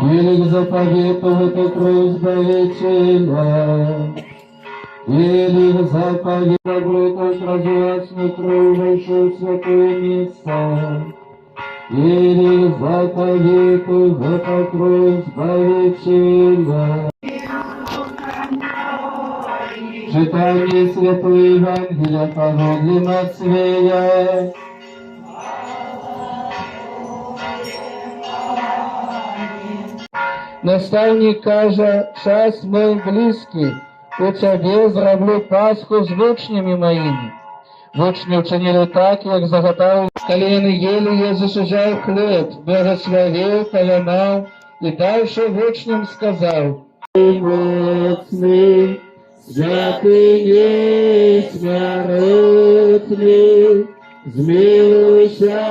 Велик заповедует и кровь Избавителя. Велик заповедует развязную кровь большое святое место. Велик заповедует это кровь Избавителя. Читание Святого Евангелия по Матфея. Наставник каже, час мой близький, у тебе зроблю Пасху з учнями моїми. Учні вчинили так, як заготовили. Коли вони їли, Єсус узяв хліб, благословив, поламав і дальше учням сказав: «Моцний, святий єсть народ мій, змилуйся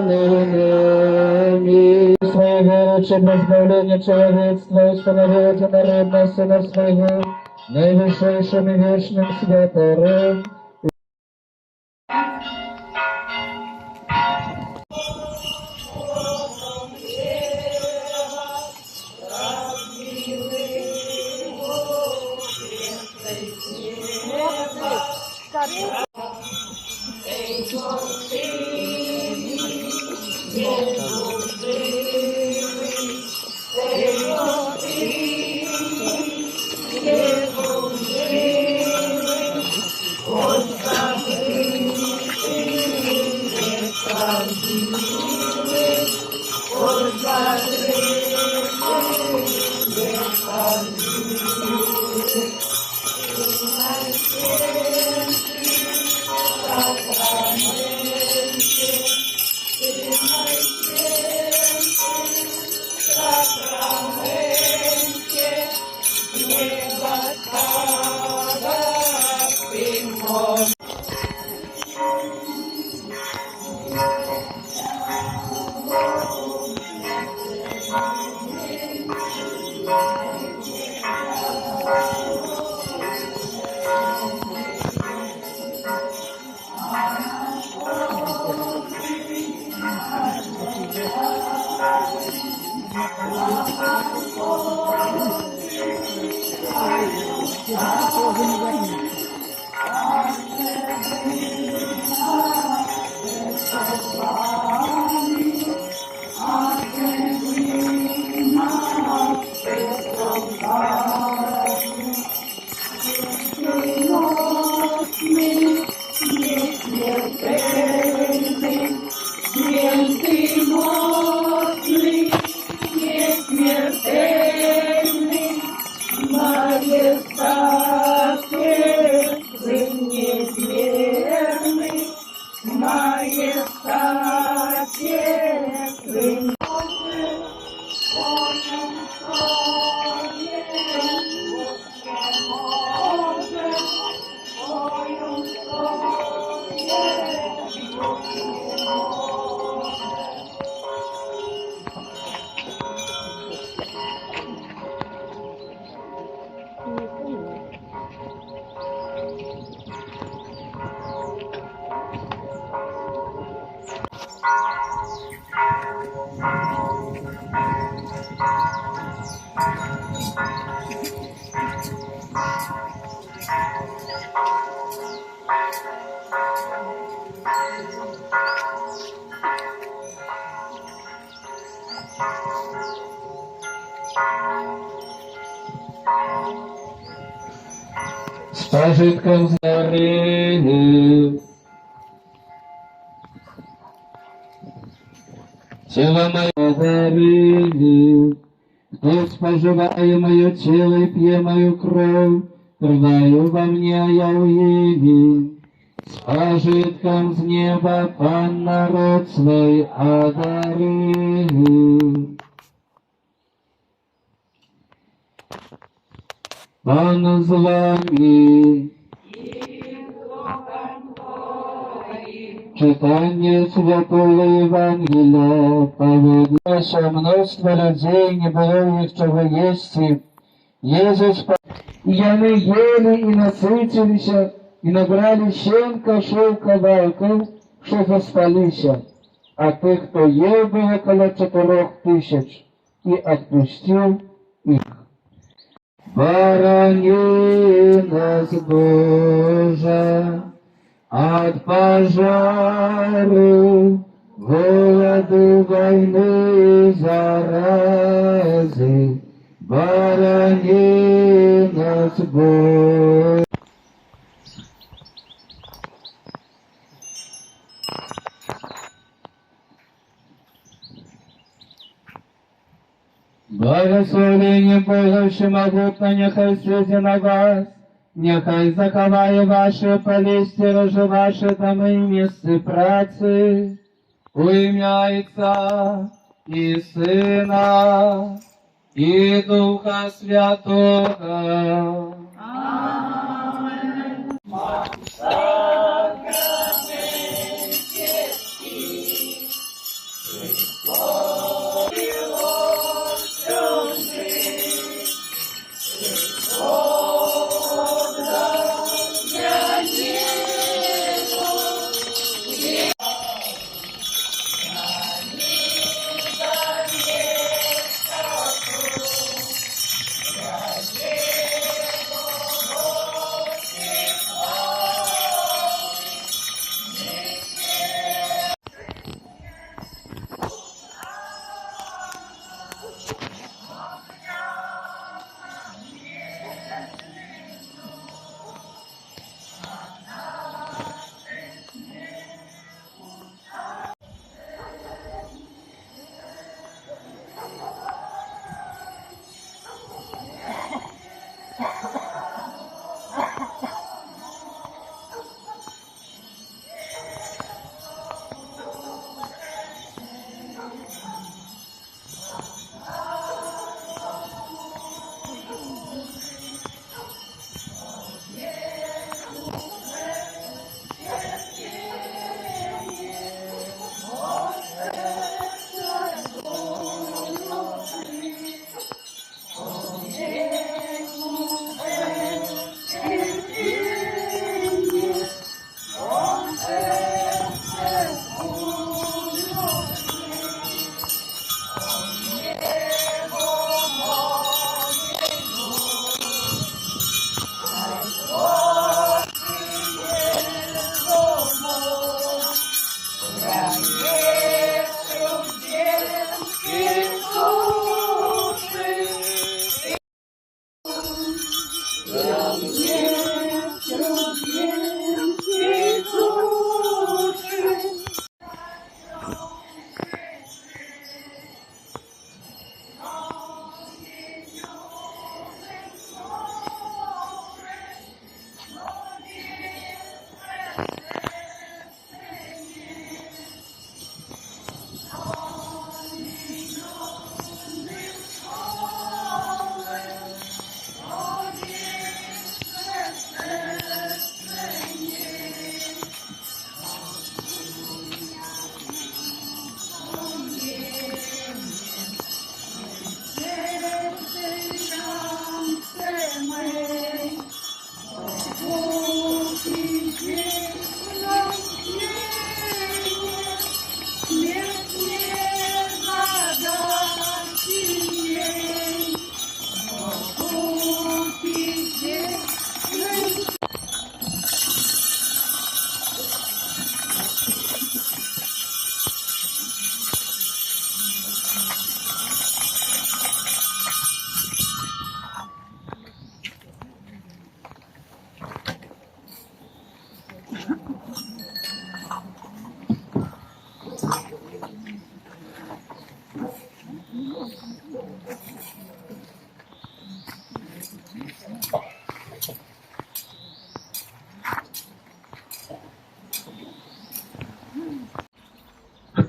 над нами». Своей верой, чем избавление человечества, установите народного Сына Своего, наивысшим и вечным святым. З пожитком зарили. Тіло моє зарили. Хто споживає моє тіло і п'є мою кров, триваю во мне, а я уявим. С пожитком с неба Пан народ свой одарил. Пан з вами. Читание Святого Евангелия поведется множество людей, не было их чего есть. Иисус и яны ели и насытилися, и набрали 7 кошов кавалков, что засталися. А тих, хто ел, было около 4000, и отпустил их. Барани нас, Боже, от пожару, голоду, войны, заразы. Барани нас, Боже. Благословение Бога Всемогутного нехай слезе на вас, нехай заховає ваші полістя, ваші доми і місце праці, у ім'я Отця і Сина і Духа Святого.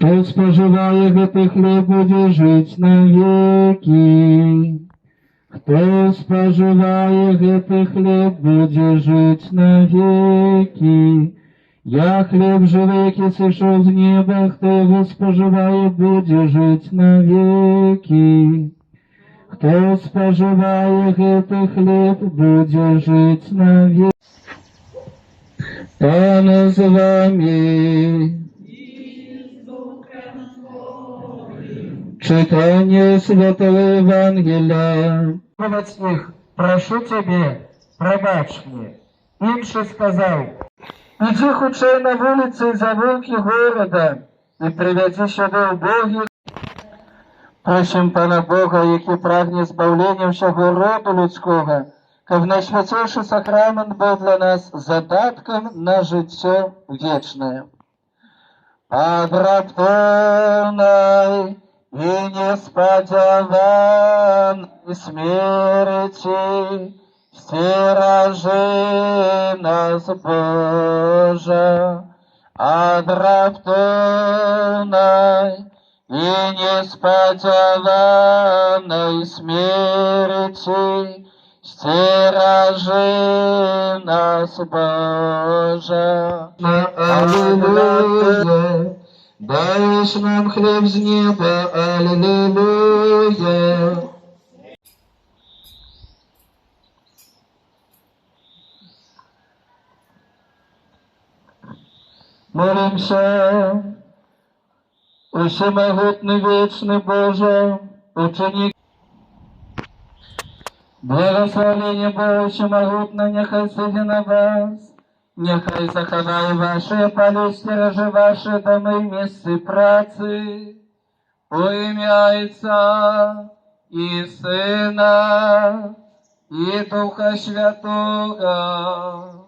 Хто споживає гэты хлеб, будзе жыць навеки. Хто споживає гэты хлеб, будзе жыць навеки. Я хлеб жывы, які сышоў з неба, хто яго споживає, будзе жыць навеки. Хто споживає гэты хлеб, будзе жыць навеки. Пан з вами. Читание Святого Евангелия. Их, прошу тебе, пробачь мне. Інший сказав: іди хутчэй на вулиці за вулки города і приведи сюди убогих. Просим Пана Бога, який прагне збавлення всього роду людського, каб найсвятейший сакрамент був для нас задатком на життя вічне. Аграптонай и несподіваної смерти стережи нас, Боже, от раптовной и несподіваної смерти стережи нас, Боже. Аллилуйя. Даешь нам хлеб с неба, аллилуйя. Молимся, всемогутный вечный Боже, ученик. Благословение Бога всемогутное нехай сиди на вас. Нехай заховає ваші полі, стережи ваші доми, місці праці, у ім'я Отця і Сина і Духа Святого.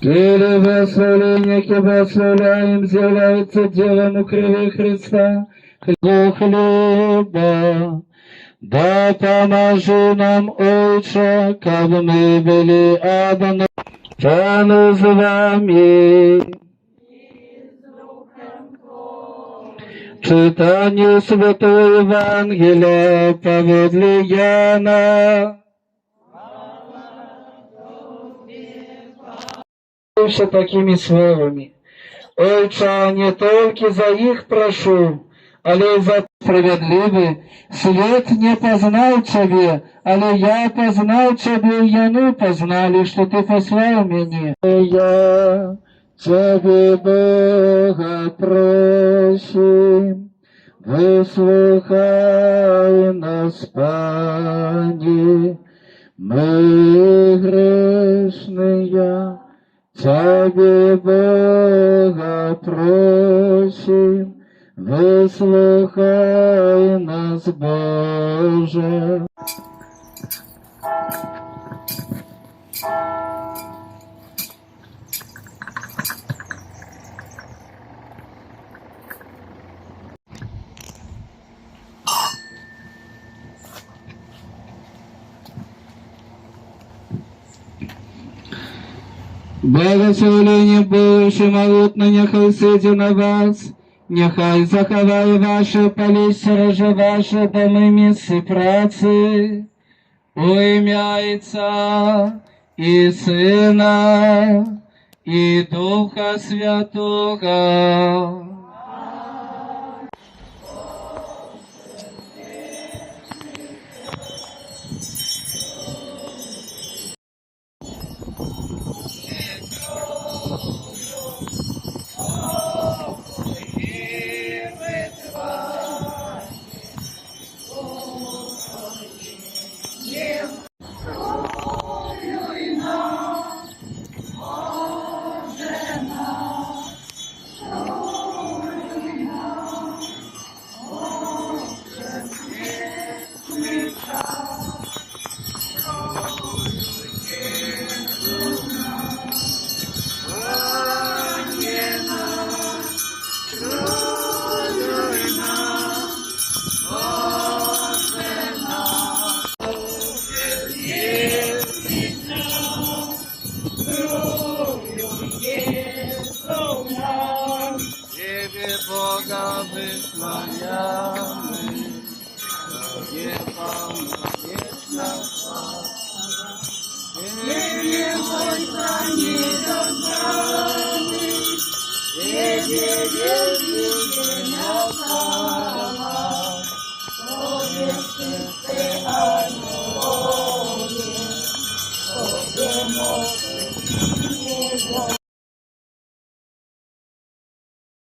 Теле восхваления, яке восхваляем, является делом у крови Христа, хлеба. Да поможи нам, Отче, каб мы были одно. Пан з вами. Читание Святого Евангелия поводле Яна. Все такими словами: Отче, не только за их прошу, але и за справедливый. Свет не познал Тебе, але я познал Тебе, и яны познали, что Ты послал меня. Я Тебе, Бога, просим, выслухай нас, Пане, мы грешные. Тебе, Бога, просим, выслухай нас, Боже. Благословення Боже всемогутне, нехай сиді на вас, нехай заховає ваше полісся, ваше доми, місце праці, у ім'я Отця і Сина, і Духа Святого. Тебе Бога выславляем, Тебе полновесна слава. Тебе